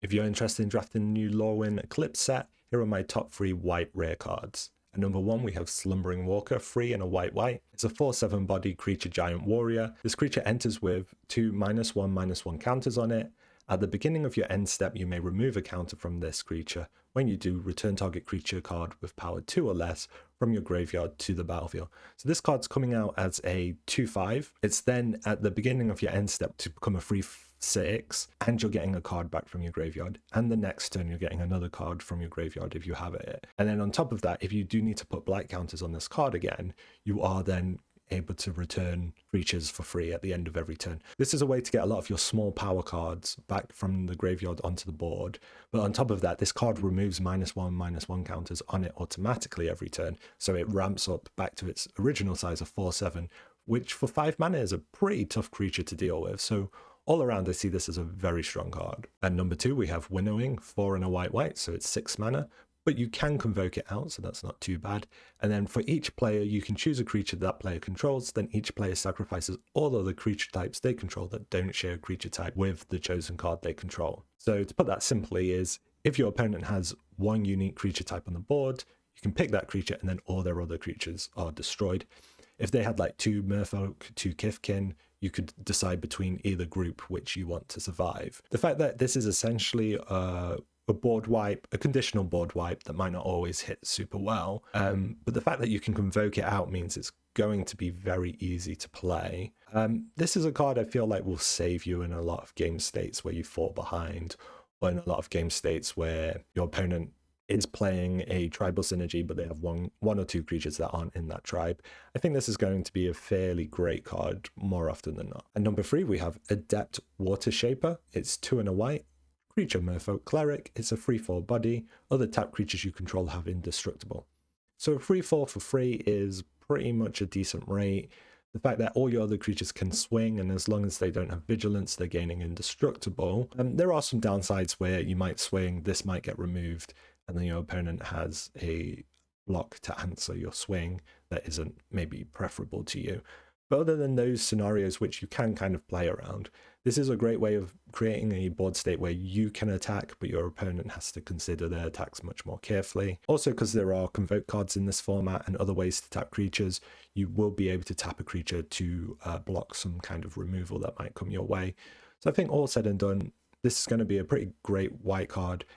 If you're interested in drafting the new Lorwyn Eclipsed set, here are my top 3 white rare cards. At number 1 we have Slumbering Walker, 3 and a white. It's a 4/7 body creature giant warrior. This creature enters with 2 -1/-1 counters on it. At the beginning of your end step you may remove a counter from this creature. When you do, return target creature card with power 2 or less from your graveyard to the battlefield. So this card's coming out as a 2/5. It's then at the beginning of your end step to become a 3/6, and you're getting a card back from your graveyard. And the next turn you're getting another card from your graveyard if you have it. And then on top of that, if you do need to put blight counters on this card again, you are then able to return creatures for free at the end of every turn. This is a way to get a lot of your small power cards back from the graveyard onto the board. But on top of that, this card removes -1/-1 counters on it automatically every turn. So it ramps up back to its original size of 4/7, which for 5 mana is a pretty tough creature to deal with. So all around, I see this as a very strong card. At number 2, we have Winnowing, 4 and a white, so it's 6 mana. But you can convoke it out, so that's not too bad. And then for each player, you can choose a creature that player controls, then each player sacrifices all other creature types they control that don't share a creature type with the chosen card they control. So to put that simply is, if your opponent has one unique creature type on the board, you can pick that creature and then all their other creatures are destroyed. If they had like 2 Merfolk, 2 Kithkin, you could decide between either group which you want to survive. The fact that this is essentially a board wipe, a conditional board wipe that might not always hit super well, but the fact that you can convoke it out means it's going to be very easy to play. This is a card I feel like will save you in a lot of game states where you fall behind, or in a lot of game states where your opponent is playing a tribal synergy but they have one or two creatures that aren't in that tribe. I think this is going to be a fairly great card more often than not. At number 3 we have Adept Water Shaper. It's 2 and a white. Creature Merfolk Cleric. It's a 3/4 body. Other tap creatures you control have indestructible. So a 3/4 for free is pretty much a decent rate. The fact that all your other creatures can swing, and as long as they don't have vigilance, they're gaining indestructible. There are some downsides where you might swing, this might get removed, and then your opponent has a block to answer your swing that isn't maybe preferable to you. But other than those scenarios which you can kind of play around, this is a great way of creating a board state where you can attack, but your opponent has to consider their attacks much more carefully. Also, because there are convoke cards in this format and other ways to tap creatures, you will be able to tap a creature to block some kind of removal that might come your way. So I think all said and done, this is going to be a pretty great white card.